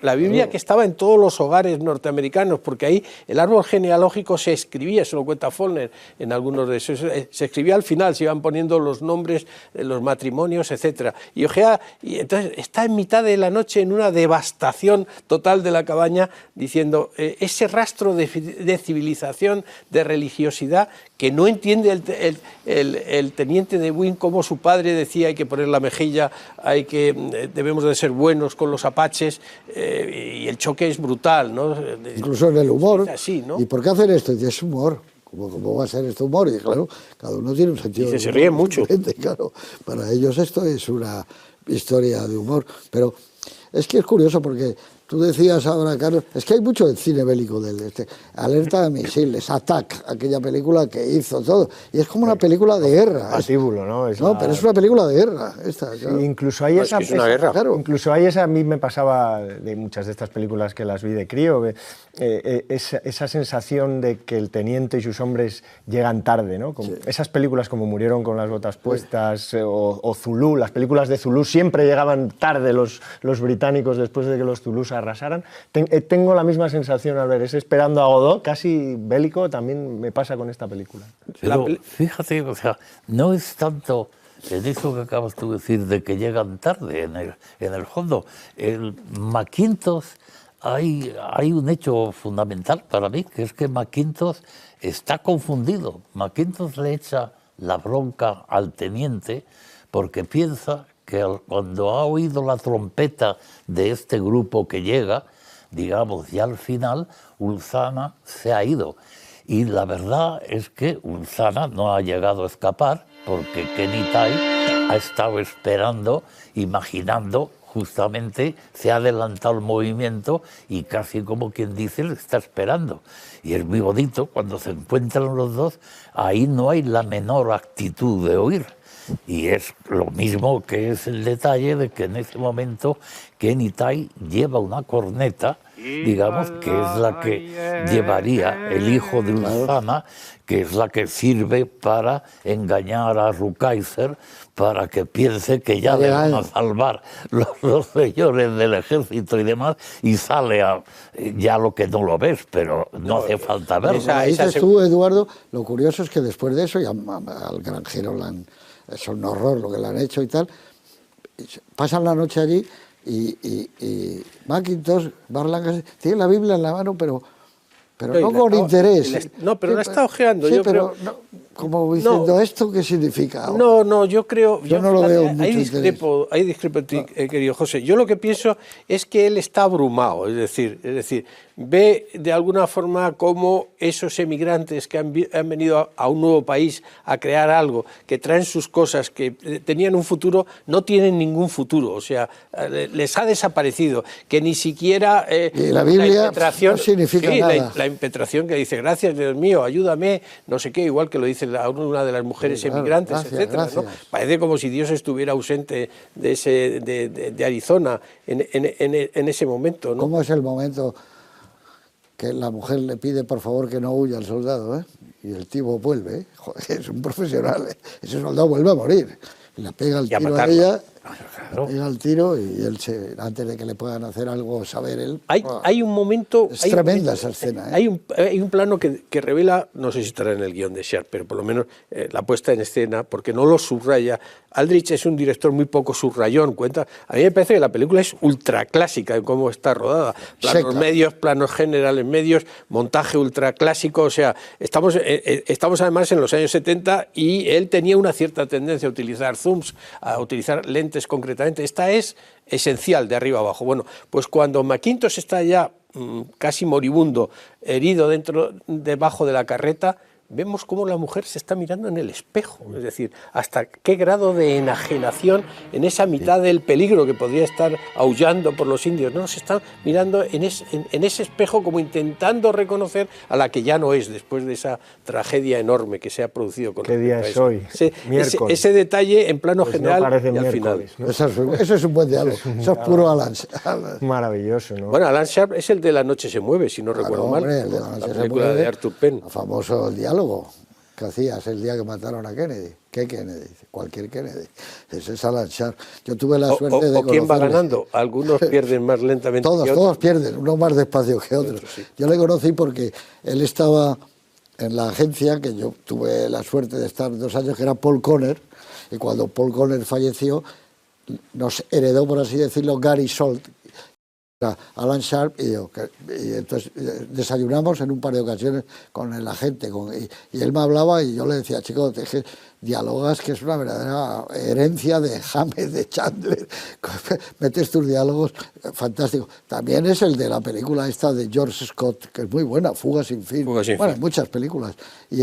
la Biblia que estaba en todos los hogares norteamericanos, porque ahí el árbol genealógico se escribía, eso lo cuenta Faulkner en algunos de esos, se escribía al final, se iban poniendo los nombres, los matrimonios, etcétera. Y entonces está en mitad de la noche en una devastación total de la cabaña, diciendo ese rastro de civilización, de religiosidad, que no entiende el teniente de Wynne, como su padre decía hay que poner la mejilla, debemos de ser buenos con los apaches, y el choque es brutal, ¿no? Incluso en el humor. Es así, ¿no? ¿Y por qué hacer esto? Es humor. ¿Cómo va a ser este humor? Y claro, cada uno tiene un sentido. Y se ríe mucho. Claro, para ellos esto es una historia de humor. Pero es que es curioso porque Tú decías ahora, Carlos, es que hay mucho del cine bélico del Alerta de misiles, Attack, aquella película que hizo todo, y es como una película de guerra. Patíbulo, ¿no? Pero es una película de guerra. Esta, claro. Sí, incluso hay esa, es una guerra. Claro. Incluso hay esa, a mí me pasaba de muchas de estas películas que las vi de crío, esa sensación de que el teniente y sus hombres llegan tarde, ¿no? Como esas películas como Murieron con las botas puestas o Zulú, las películas de Zulú siempre llegaban tarde los británicos después de que los Zulús arrasaran. Tengo la misma sensación al ver ese Esperando a Godot, casi bélico, también me pasa con esta película. Pero fíjate, o sea, no es tanto en eso que acabas tú de decir de que llegan tarde, en el fondo. El McIntosh, hay un hecho fundamental para mí, que es que McIntosh está confundido. McIntosh le echa la bronca al teniente porque piensa que cuando ha oído la trompeta de este grupo que llega, digamos, ya al final, Ulzana se ha ido. Y la verdad es que Ulzana no ha llegado a escapar porque Kenny Tai ha estado esperando, imaginando, justamente se ha adelantado el movimiento y casi como quien dice le está esperando. Y es muy bonito cuando se encuentran los dos, ahí no hay la menor actitud de huir. Y es lo mismo que es el detalle de que en ese momento Kenny Tai lleva una corneta, digamos, que es la que llevaría el hijo de Ulzana, que es la que sirve para engañar a Rukeyser para que piense que ya le van a salvar los señores del ejército y demás, y sale ya lo que no lo ves, pero no hace falta verlo. Dices tú, Eduardo, lo curioso es que después de eso, ya al granjero es un horror lo que le han hecho y tal, pasan la noche allí y McIntosh, Barlangas, tiene la Biblia en la mano, pero no con interés. No, pero la está ojeando. Sí, yo pero creo, no, como diciendo, ¿esto qué significa? No, yo creo... Yo no lo veo mucho Ahí discrepo, querido José. Yo lo que pienso es que él está abrumado, es decir, ve de alguna forma cómo esos emigrantes que han venido a un nuevo país a crear algo, que traen sus cosas, que tenían un futuro, no tienen ningún futuro, o sea, les ha desaparecido, que ni siquiera y la Biblia no significa nada. La impetración que dice, gracias Dios mío, ayúdame, no sé qué, igual que lo dice una de las mujeres emigrantes, etcétera, ¿no? Parece como si Dios estuviera ausente de Arizona en ese momento, ¿no? ¿Cómo es el momento que la mujer le pide por favor que no huya al soldado, y el tipo vuelve, joder, es un profesional, ese soldado vuelve a morir, y le pega el tiro a ella, pega el tiro y él antes de que le puedan hacer algo, saber él... Hay un momento... Es tremenda esa escena. Hay un plano que revela, no sé si estará en el guión de Sharp, pero por lo menos la puesta en escena, porque no lo subraya. Aldrich es un director muy poco subrayón, a mí me parece que la película es ultra clásica en cómo está rodada. Planos medios, planos generales medios, montaje ultra clásico, o sea, estamos además en los años 70 y él tenía una cierta tendencia a utilizar zooms, a utilizar lentes concretamente. Esta es esencial de arriba abajo. Bueno, pues cuando McIntosh está ya casi moribundo, herido debajo de la carreta, vemos cómo la mujer se está mirando en el espejo, es decir, hasta qué grado de enajenación en esa mitad del peligro que podría estar aullando por los indios, no, se está mirando en ese espejo como intentando reconocer a la que ya no es después de esa tragedia enorme que se ha producido con ¿Qué día es hoy? Miércoles. Ese detalle en plano general y al final. ¿No? Eso es un buen diálogo, eso es puro Alan Sharp. Maravilloso, ¿no? Bueno, Alan Sharp es el de La noche se mueve, si no recuerdo mal, el de La noche la película se mueve, de Arthur Penn. Famoso diálogo que hacías el día que mataron a Kennedy. ¿Qué Kennedy? Cualquier Kennedy. Ese es Alan Sharp. Yo tuve la suerte de conocerle. ¿Quién va ganando? Algunos pierden más lentamente que otros. Todos pierden, unos más despacio que otros. Sí. Yo le conocí porque él estaba en la agencia, que yo tuve la suerte de estar 2 años, que era Paul Conner, y cuando Paul Conner falleció, nos heredó, por así decirlo, Gary Salt, Alan Sharp y yo, y entonces desayunamos en un par de ocasiones con el agente, y él me hablaba y yo le decía, chico, dialogas, que es una verdadera herencia de James, de Chandler, metes tus diálogos fantásticos. También es el de la película esta de George Scott, que es muy buena, Fuga sin fin. Bueno, muchas películas, y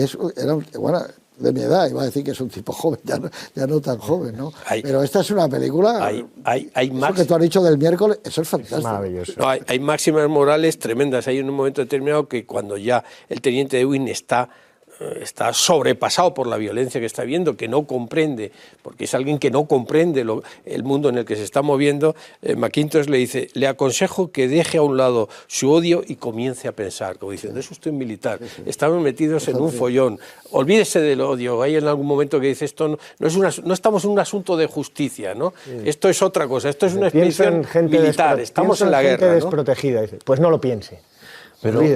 bueno, de mi edad, iba a decir que es un tipo joven, ya no tan joven, ¿no? Pero esta es una película... Hay eso que tú has dicho del miércoles, eso es fantástico. Es maravilloso. No, hay máximas morales tremendas. Hay un momento determinado que cuando ya el teniente Dewey está sobrepasado por la violencia que está viendo, que no comprende, porque es alguien que no comprende el mundo en el que se está moviendo, McIntosh le dice, le aconsejo que deje a un lado su odio y comience a pensar, como diciendo, es usted un militar, estamos metidos en un follón, olvídese del odio. Hay en algún momento que dice, esto no estamos en un asunto de justicia, ¿no? Esto es otra cosa, esto es una expedición militar, estamos en la guerra, ¿no? Desprotegida, dice, pues no lo piense.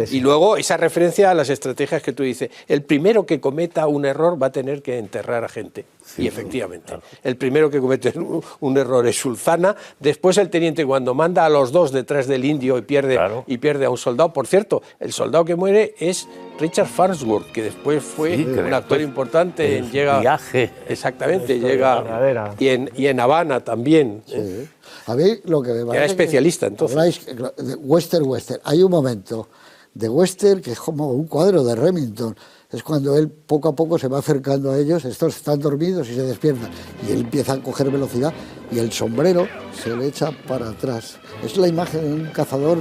Y luego esa referencia a las estrategias que tú dices, el primero que cometa un error va a tener que enterrar a gente. Sí, y efectivamente, claro. El primero que comete un error es Sulzana, después el teniente cuando manda a los dos detrás del indio y pierde a un soldado. Por cierto, el soldado que muere es Richard Farnsworth, que después fue un actor importante en Viaje. Exactamente, llega y en Habana también. Sí. A mí lo que me parece era especialista entonces. De western. Hay un momento de western que es como un cuadro de Remington. Es cuando él poco a poco se va acercando a ellos, estos están dormidos y se despiertan. Y él empieza a coger velocidad y el sombrero se le echa para atrás. Es la imagen de un cazador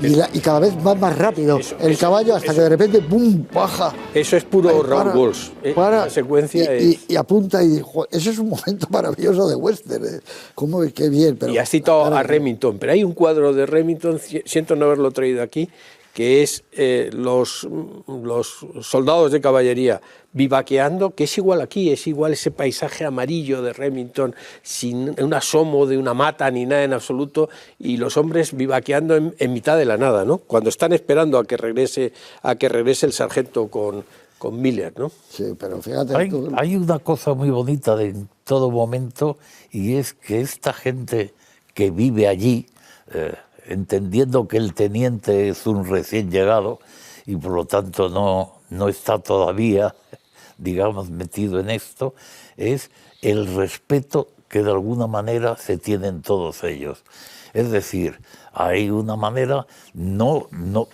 y cada vez va más rápido el caballo hasta que de repente ¡pum! Baja. Eso es puro Raoul Walsh. Para, la secuencia y apunta y dijo, ese es un momento maravilloso de western. ¿Cómo? Qué bien. Pero, y has citado a Remington, pero hay un cuadro de Remington, siento no haberlo traído aquí, que es los soldados de caballería vivaqueando, que es igual aquí, es igual ese paisaje amarillo de Remington, sin un asomo de una mata ni nada en absoluto, y los hombres vivaqueando en mitad de la nada, ¿no? Cuando están esperando a que regrese el sargento con Miller, ¿no? Sí, pero fíjate... Hay una cosa muy bonita en todo momento, y es que esta gente que vive allí... entendiendo que el teniente es un recién llegado y por lo tanto no está todavía, digamos, metido en esto, es el respeto que de alguna manera se tienen todos ellos. Es decir, hay una manera,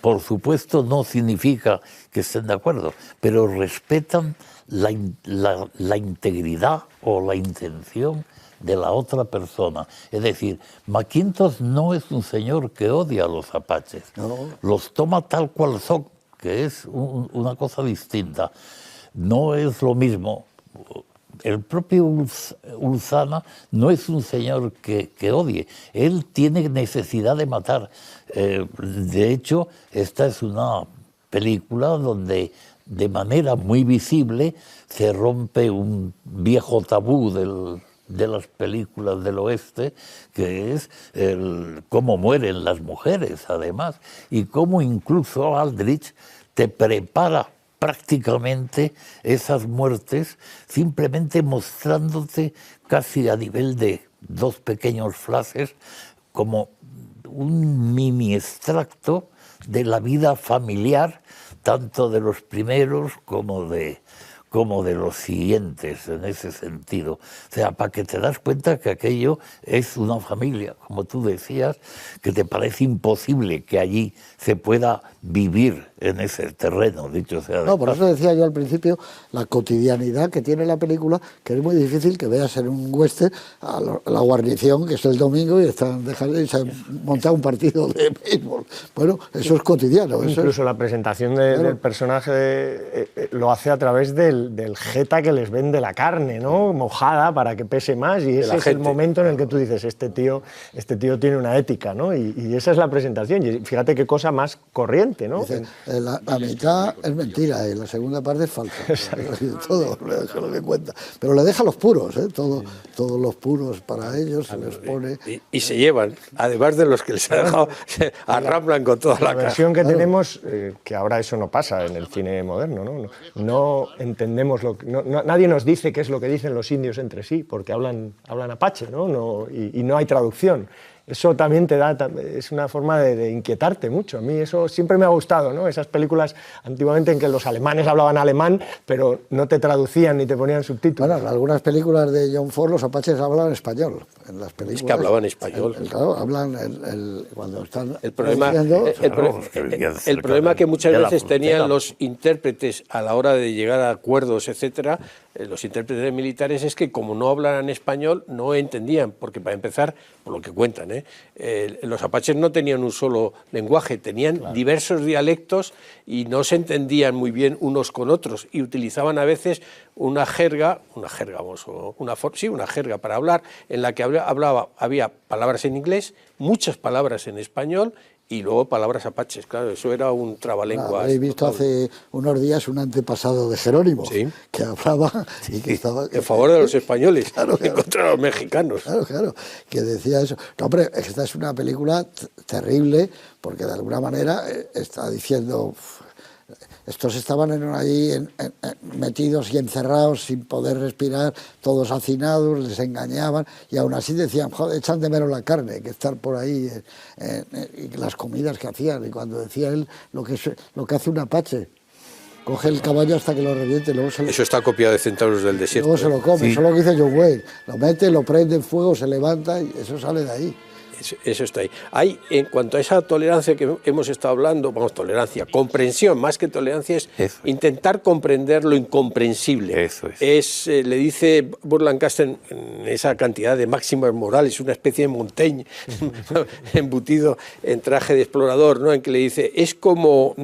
por supuesto no significa que estén de acuerdo, pero respetan la integridad o la intención de la otra persona. Es decir, McIntosh no es un señor que odia a los apaches. No. Los toma tal cual son, que es una cosa distinta. No es lo mismo. El propio Ulzana no es un señor que odie. Él tiene necesidad de matar. De hecho, esta es una película donde de manera muy visible se rompe un viejo tabú de las películas del oeste, que es cómo mueren las mujeres, además, y cómo incluso Aldrich te prepara prácticamente esas muertes, simplemente mostrándote casi a nivel de dos pequeños flashes, como un mini extracto de la vida familiar, tanto de los primeros como de los siguientes, en ese sentido. O sea, para que te das cuenta que aquello es una familia, como tú decías, que te parece imposible que allí se pueda vivir en ese terreno, dicho sea de paso. Por eso decía yo al principio, la cotidianidad que tiene la película, que es muy difícil que veas en un western a la guarnición, que es el domingo, y se han montado un partido de béisbol. Bueno, eso es cotidiano. Incluso la presentación del personaje lo hace a través del jeta que les vende la carne, ¿no? Mojada para que pese más, y ese es el momento en el que tú dices, este tío tiene una ética, ¿no? Y esa es la presentación. Y fíjate qué cosa más corriente, ¿no? Dicen, la mitad es mentira y la segunda parte es falsa. Todo lo que cuenta. Pero le deja los puros, todos los puros para ellos, se les pone... Y se llevan, además de los que les ha dejado, se arramblan con toda la versión que tenemos, que ahora eso no pasa en el cine moderno, ¿no? No entendemos nadie nos dice qué es lo que dicen los indios entre sí, porque hablan apache, ¿no? Y no hay traducción. eso también te da, es una forma de inquietarte mucho. A mí eso siempre me ha gustado, ¿no? Esas películas antiguamente en que los alemanes hablaban alemán, pero no te traducían ni te ponían subtítulos. Bueno, en algunas películas de John Ford los apaches hablan español. En las películas, es que hablaban español. Claro, hablan cuando están... El problema, el problema que muchas veces tenían los intérpretes a la hora de llegar a acuerdos, etcétera, los intérpretes militares, es que como no hablan español no entendían, porque para empezar, por lo que cuentan, los apaches no tenían un solo lenguaje, tenían diversos dialectos y no se entendían muy bien unos con otros y utilizaban a veces una jerga para hablar, en la que había palabras en inglés, muchas palabras en español y luego palabras apaches. Claro, eso era un trabalenguas. He visto hace unos días un antepasado de Jerónimo, que hablaba y que estaba... En favor de los españoles, contra los mexicanos. Claro, que decía eso. No, hombre, esta es una película terrible, porque de alguna manera está diciendo... Estos estaban ahí metidos y encerrados sin poder respirar, todos hacinados, les engañaban y aún así decían, joder, echan de menos la carne, que estar por ahí, y las comidas que hacían. Y cuando decía él lo que hace un apache, coge el caballo hasta que lo reviente, luego se lo... Eso está copiado de Centauros del Desierto. Luego se lo come, eso es lo que dice John Wayne, lo mete, lo prende en fuego, se levanta y eso sale de ahí. Eso está ahí. Hay, en cuanto a esa tolerancia que hemos estado hablando, tolerancia, comprensión, más que tolerancia, es intentar comprender lo incomprensible. Eso es. Le dice Burt Lancaster en esa cantidad de máximas morales, una especie de Montaigne embutido en traje de explorador, ¿no? En que le dice, es como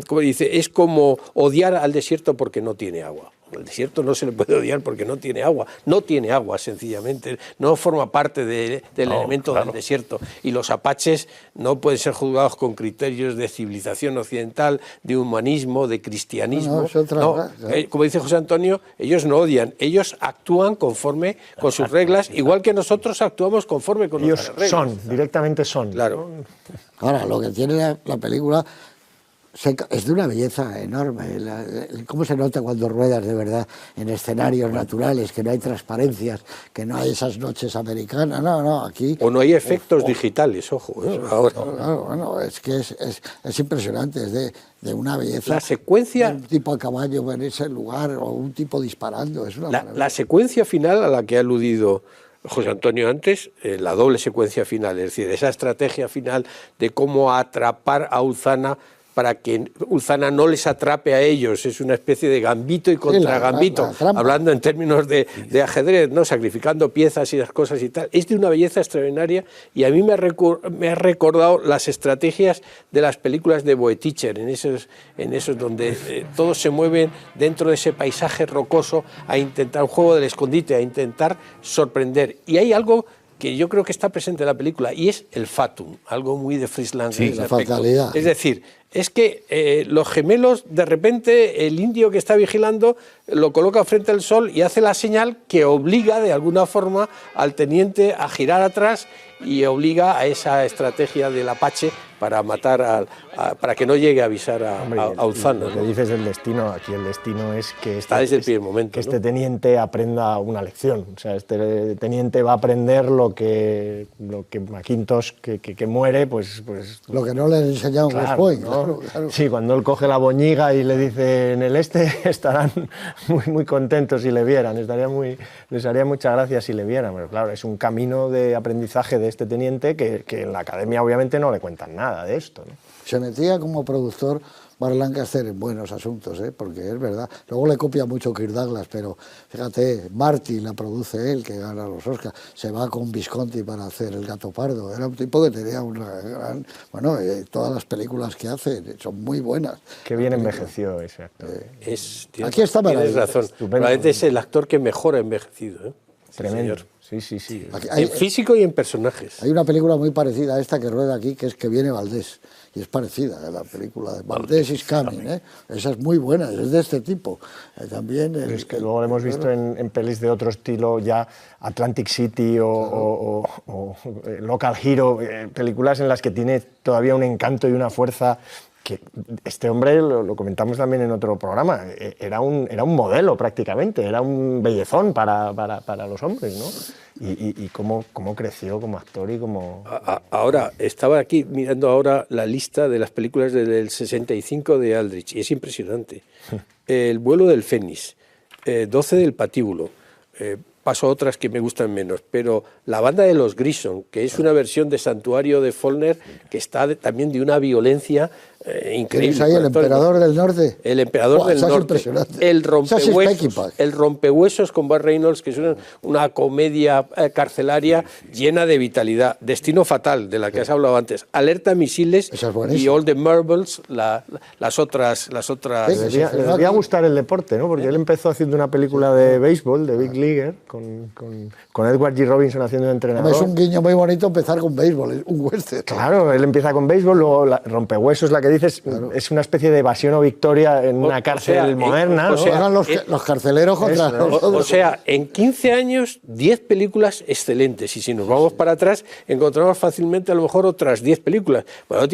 odiar al desierto porque no tiene agua. El desierto no se le puede odiar porque no tiene agua sencillamente, no forma parte del elemento del desierto. Y los apaches no pueden ser juzgados con criterios de civilización occidental, de humanismo, de cristianismo. Como dice José Antonio, ellos no odian, ellos actúan conforme con sus reglas, igual que nosotros actuamos conforme con nuestras reglas. Ellos son, directamente son. Claro. Ahora, lo que tiene la película... es de una belleza enorme. Cómo se nota cuando ruedas de verdad en escenarios naturales, que no hay transparencias, que no hay esas noches americanas. No, aquí... O no hay efectos digitales, ojo. Ahora. Claro, bueno, es que es impresionante, es de una belleza. La secuencia... Un tipo a caballo en ese lugar, o un tipo disparando, es una maravilla. La secuencia final a la que ha aludido José Antonio antes, la doble secuencia final, es decir, esa estrategia final de cómo atrapar a Ulzana para que Ulzana no les atrape a ellos, es una especie de gambito y contragambito, hablando en términos de ajedrez, ¿no? Sacrificando piezas y las cosas y tal. Es de una belleza extraordinaria y a mí me ha recordado las estrategias de las películas de Boetticher, en esos donde todos se mueven dentro de ese paisaje rocoso a intentar un juego del escondite, a intentar sorprender. Y hay algo que yo creo que está presente en la película y es el fatum, algo muy de Fritz Lang. Sí, la fatalidad. Es decir, es que los gemelos, de repente, el indio que está vigilando lo coloca frente al sol y hace la señal que obliga de alguna forma al teniente a girar atrás y obliga a esa estrategia del apache para matar para que no llegue a avisar a Ulzana. Lo que dices del destino, aquí el destino es que desde el primer momento, que este teniente aprenda una lección. O sea, este teniente va a aprender lo que Mackintosh, que muere, pues... Lo que no le enseñaron West Point, ¿no? Claro. Sí, cuando él coge la boñiga y le dice, en el este estarán muy contentos si le vieran, les haría mucha gracia si le vieran. Pero claro, es un camino de aprendizaje de este teniente que en la academia obviamente no le cuentan nada de esto, ¿no? Se metía como productor Burt Lancaster en buenos asuntos, porque es verdad. Luego le copia mucho Kirk Douglas, pero fíjate, Marty la produce él, que gana los Oscars. Se va con Visconti para hacer El gato pardo. Era un tipo que tenía una gran... Bueno, todas las películas que hace son muy buenas. Qué bien envejeció ese actor. Aquí está tienes razón. Probablemente es el actor que mejor ha envejecido. Tremendo. Sí. En físico y en personajes. Hay una película muy parecida a esta que rueda aquí, que es Que viene Valdés, y es parecida a la película de Valdés is Coming, Esa es muy buena, es de este tipo. También es que luego lo hemos visto en pelis de otro estilo, ya Atlantic City o Local Hero, películas en las que tiene todavía un encanto y una fuerza que este hombre, lo comentamos también en otro programa, era un modelo prácticamente, era un bellezón para los hombres, ¿no? Y cómo creció como actor y como... Ahora, estaba aquí mirando ahora la lista de las películas del 65 de Aldrich, y es impresionante. El vuelo del Fénix, 12 del patíbulo, paso a otras que me gustan menos, pero La banda de los Grissom, que es una versión de Santuario de Faulkner, que está también de una violencia increíble. ¿Tienes ahí El emperador del norte? El emperador del norte. El rompehuesos con Burt Reynolds, que es una comedia carcelaria llena de vitalidad. Destino fatal, de la que has hablado antes. Alerta misiles y All the Marbles, las otras. Le debía gustar el deporte, ¿no? Porque él empezó haciendo una película de béisbol, de Big Leaguer, con Edward G. Robinson haciendo de entrenador. Es un guiño muy bonito empezar con béisbol, un western. Claro, él empieza con béisbol, luego Rompehuesos, la que dices, claro. Es una especie de evasión o victoria en una cárcel moderna. O sea, ¿no? Los carceleros contra nosotros. O sea, en 15 años, 10 películas excelentes. Y si nos vamos para atrás, encontramos fácilmente a lo mejor otras 10 películas. Bueno,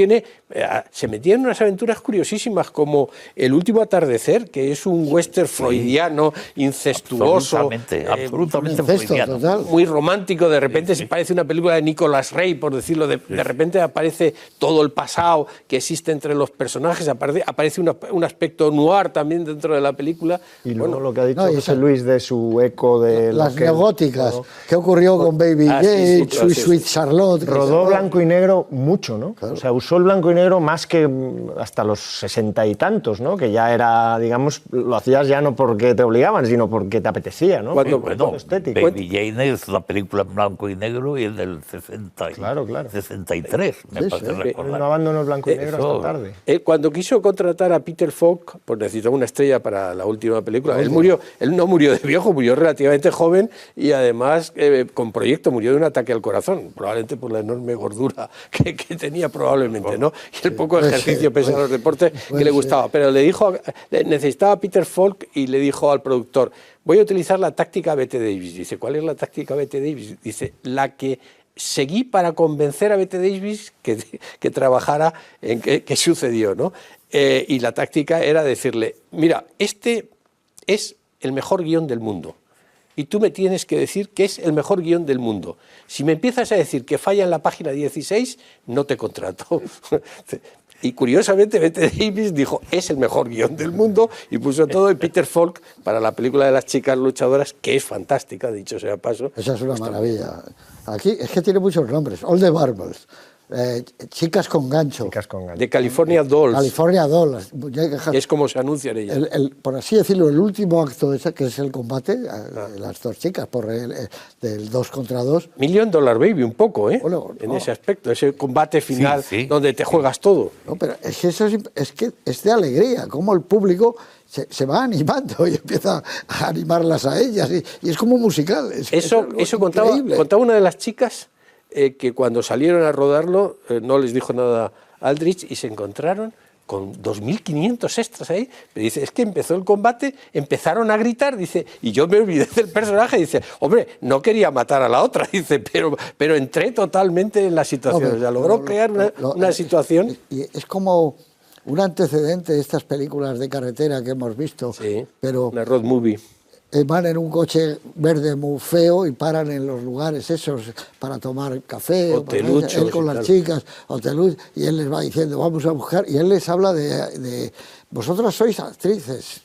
se metía en unas aventuras curiosísimas como El último atardecer, que es un western freudiano, incestuoso. Absolutamente freudiano. Muy romántico. De repente se parece una película de Nicolas Ray, por decirlo. De repente aparece todo el pasado que existe entre los personajes. Aparece un aspecto noir también dentro de la película. Y luego lo que ha dicho José Luis de su eco de... Las neogóticas. ¿Qué ocurrió con Baby Jane, Sweet Charlotte? Rodó blanco y negro mucho, ¿no? Claro. O sea, usó el blanco y negro más que hasta los 60 y tantos, ¿no? Que ya era, digamos, lo hacías ya no porque te obligaban, sino porque te apetecía, ¿no? Baby Jane es la película en blanco y negro y es del 63, me parece recordar. No abandonó el blanco y negro hasta tarde. Cuando quiso contratar a Peter Falk, pues necesitaba una estrella para la última película. Él no murió de viejo, murió relativamente joven y además con proyecto, murió de un ataque al corazón, probablemente por la enorme gordura que tenía probablemente, ¿no? Y el poco ejercicio pese a los deportes que le gustaba. Pero le dijo, necesitaba a Peter Falk y le dijo al productor, voy a utilizar la táctica Bette Davis. Dice, ¿cuál es la táctica Bette Davis? Dice, la que seguí para convencer a Bette Davis que trabajara en qué sucedió, ¿no? Y la táctica era decirle, mira, este es el mejor guión del mundo y tú me tienes que decir que es el mejor guión del mundo. Si me empiezas a decir que falla en la página 16, no te contrato. Y curiosamente Bette Davis dijo, es el mejor guión del mundo, y puso todo, y Peter Falk para la película de las chicas luchadoras, que es fantástica, dicho sea paso. Esa es una maravilla. Aquí es que tiene muchos nombres. All the Marbles, Chicas con gancho. De California Dolls. California Dolls. Es como se anuncian ellas. Por así decirlo, el último acto que es el combate, las dos chicas, del 2 contra 2. $1 Million Baby, un poco, ¿eh? Bueno, en ese aspecto, ese combate final donde te juegas todo. No, pero es que eso es de alegría, como el público se va animando y empieza a animarlas a ellas, y es como musical. Eso contaba una de las chicas, que cuando salieron a rodarlo no les dijo nada a Aldrich y se encontraron con 2.500 extras ahí. Pero dice, es que empezó el combate, empezaron a gritar, dice, y yo me olvidé del personaje, dice, hombre, no quería matar a la otra, dice, pero entré totalmente en la situación. O sea, logró crear una situación. Y es como un antecedente de estas películas de carretera que hemos visto. Sí, pero una road movie. Van en un coche verde muy feo y paran en los lugares esos para tomar café, él con las chicas, hoteluchos, y él les va diciendo, vamos a buscar, y él les habla de vosotras sois actrices.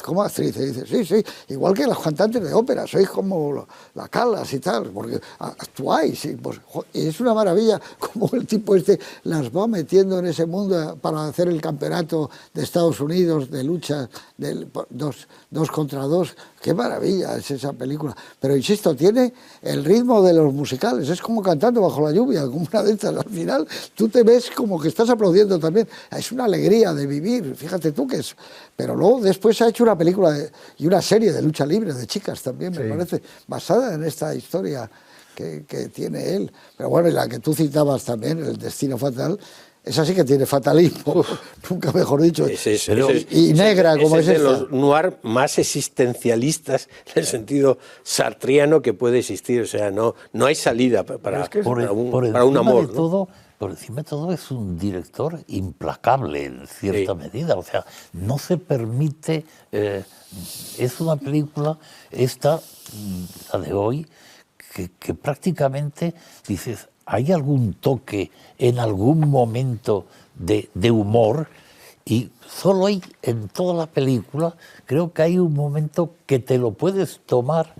¿Cómo actrices? Dice, sí, igual que las cantantes de ópera, sois como la Callas y tal, porque actuáis. Y es una maravilla como el tipo las va metiendo en ese mundo para hacer el campeonato de Estados Unidos de lucha del 2 contra 2. Qué maravilla es esa película. Pero insisto, tiene el ritmo de los musicales, es como Cantando bajo la lluvia, como una de estas. Al final tú te ves como que estás aplaudiendo también. Es una alegría de vivir, fíjate tú que es. Pero luego después se ha hecho una película y una serie de lucha libre de chicas también, me parece, basada en esta historia que tiene él. Pero bueno, y la que tú citabas también, El destino fatal, esa sí que tiene fatalismo, nunca mejor dicho, y negra como es de los noir más existencialistas en el sentido sartriano que puede existir. O sea, no hay salida para un amor. De todo, por encima de todo es un director implacable en cierta medida, o sea, no se permite, es una película, la de hoy, que prácticamente dices, ¿hay algún toque en algún momento de humor? Y solo hay en toda la película, creo que hay un momento que te lo puedes tomar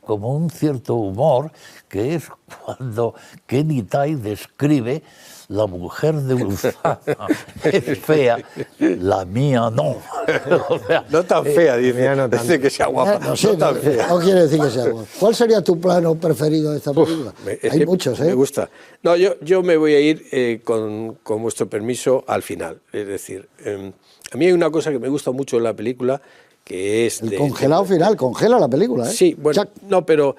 como un cierto humor, que es cuando Kenny Tai describe la mujer de Ulzama es fea, la mía no. O sea, no tan fea, dice, no dice que sea guapa. No, sé, tan fea. no quiere decir que sea guapa. ¿Cuál sería tu plano preferido de esta película? Hay muchos, ¿eh? Me gusta. No, yo me voy a ir, con vuestro permiso, al final. Es decir, a mí hay una cosa que me gusta mucho en la película, que es... El congelado final, congela la película, ¿eh? Sí, bueno, no, pero...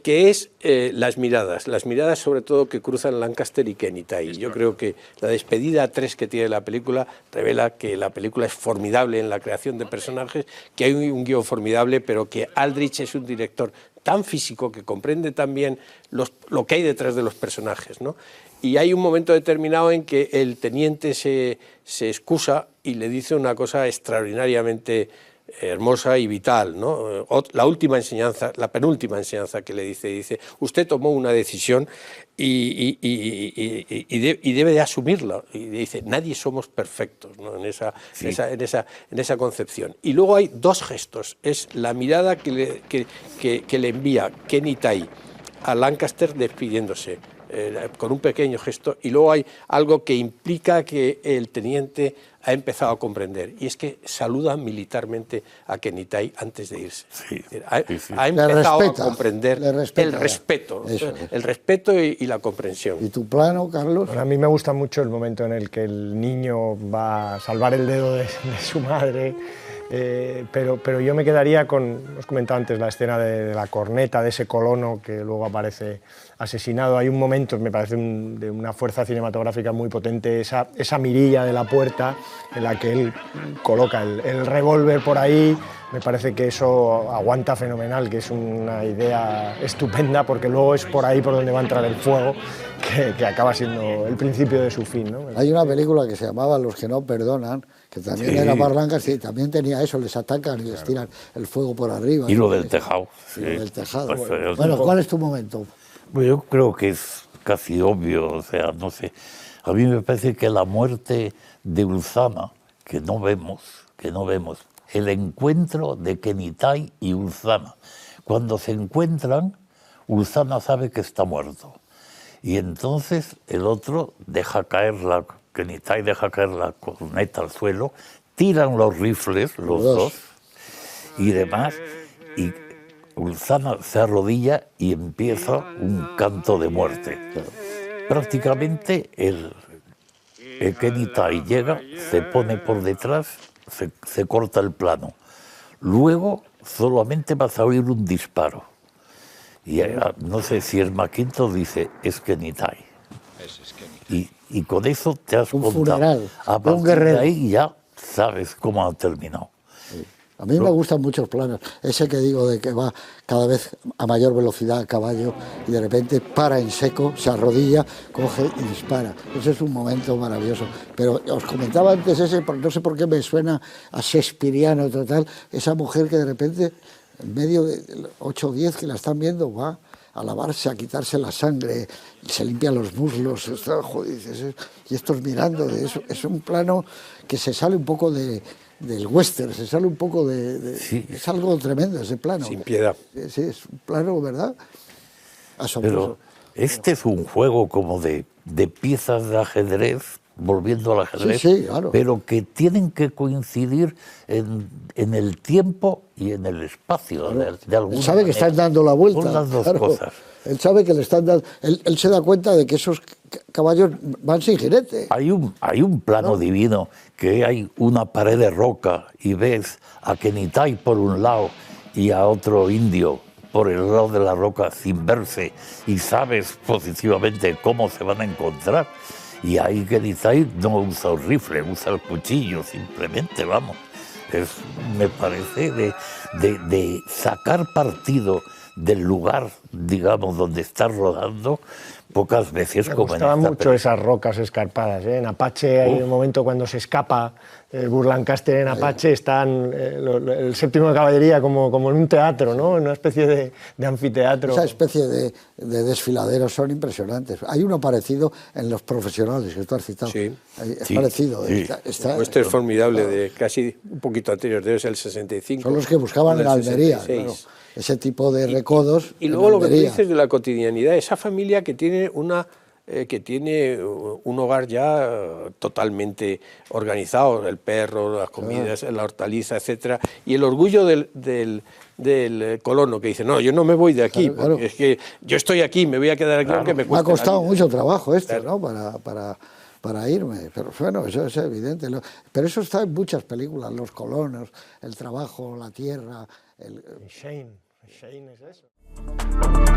que es las miradas sobre todo que cruzan Lancaster y Kenny Tai. Yo creo que la despedida 3 que tiene la película revela que la película es formidable en la creación de personajes, que hay un guión formidable, pero que Aldrich es un director tan físico que comprende también lo que hay detrás de los personajes, ¿no? Y hay un momento determinado en que el teniente se excusa y le dice una cosa extraordinariamente hermosa y vital, ¿no? La última enseñanza, la penúltima enseñanza que le dice, usted tomó una decisión y debe de asumirla. Y dice, nadie somos perfectos, ¿no? en esa concepción. Y luego hay dos gestos, es la mirada que le envía Kenny Tai a Lancaster despidiéndose, con un pequeño gesto, y luego hay algo que implica que el teniente ha empezado a comprender, y es que saluda militarmente a Kenny Tai antes de irse. Sí, ha empezado a comprender el respeto y la comprensión. ¿Y tu plano, Carlos? Bueno, a mí me gusta mucho el momento en el que el niño va a salvar el dedo de su madre, pero yo me quedaría con, os comentaba antes, la escena de la corneta, de ese colono que luego aparece asesinado. Hay un momento, me parece de una fuerza cinematográfica muy potente, esa mirilla de la puerta en la que él coloca el revólver por ahí. Me parece que eso aguanta fenomenal, que es una idea estupenda, porque luego es por ahí por donde va a entrar el fuego, que acaba siendo el principio de su fin, ¿no? Hay una película que se llamaba Los que no perdonan, que también era Barrancas, y también tenía eso, les atacan y les tiran el fuego por arriba. Y lo del tejado. Y lo del tejado. Pues, bueno, ¿cuál es tu momento? Pues yo creo que es casi obvio, o sea, no sé. A mí me parece que la muerte de Ulzama, que no vemos, el encuentro de Kenny Tai y Ulzama. Cuando se encuentran, Ulzama sabe que está muerto. Y entonces el otro Kenny Tai deja caer la corneta al suelo, tiran los rifles, los dos, y demás, y Ulzama se arrodilla y empieza un canto de muerte. Prácticamente el Kenny Tai llega, se pone por detrás, se corta el plano. Luego solamente vas a oír un disparo. Y no sé si el McIntosh dice, es Kenny Tai. Y con eso te has un contado. Funeral, A partir de ahí ya sabes cómo ha terminado. Sí. A mí me gustan muchos planos. Ese que digo de que va cada vez a mayor velocidad a caballo y de repente para en seco, se arrodilla, coge y dispara. Ese es un momento maravilloso. Pero os comentaba antes ese, no sé por qué me suena a shakespeariano total, esa mujer que de repente, en medio de 8 o 10 que la están viendo, va a lavarse, a quitarse la sangre, se limpia los muslos, y estos mirando de eso. Es un plano que se sale un poco del western, se sale un poco sí. Es algo tremendo ese plano. Sin piedad. Sí, es un plano, ¿verdad? Asombroso. Pero este es un juego como de piezas de ajedrez, volviendo al ajedrez, sí, claro. Pero que tienen que coincidir en el tiempo y en el espacio, claro. de alguna Él sabe que manera. están dando la vuelta. Son las dos cosas. Él sabe que le están dando... Él se da cuenta de que esos caballos van sin jinete. Hay un plano divino, que hay una pared de roca y ves a Kenny Tai por un lado y a otro indio por el lado de la roca sin verse, y sabes positivamente cómo se van a encontrar. Y ahí Kenny Tai no usa el rifle, usa el cuchillo, simplemente, vamos. Me parece de sacar partido del lugar, digamos, donde está rodando, pocas veces Me como en gustaban esta mucho película. esas rocas escarpadas, ¿eh? En Apache hay un momento cuando se escapa Burt Lancaster en Apache, están el séptimo de caballería como en un teatro, ¿no? En una especie de anfiteatro. Esa especie de desfiladeros son impresionantes. Hay uno parecido en Los Profesionales, que tú has citado. Sí. Es Sí, parecido. sí. Este es formidable, de casi un poquito anterior, debe ser el 65. Son los que buscaban o en del Almería, 66. claro. Ese tipo de recodos. Y en luego lo que tú Almería. dices de la cotidianidad, esa familia que tiene un hogar ya totalmente organizado, el perro, las comidas, la hortaliza, etcétera, y el orgullo del colono que dice, no, yo no me voy de aquí, Claro, claro. porque es que yo estoy aquí, me voy a quedar aquí aunque me Me cueste ha costado la vida. mucho trabajo esto, Claro. ¿no? Para irme. Pero bueno, eso es evidente. Pero eso está en muchas películas, los colonos, el trabajo, la tierra. Shane es eso.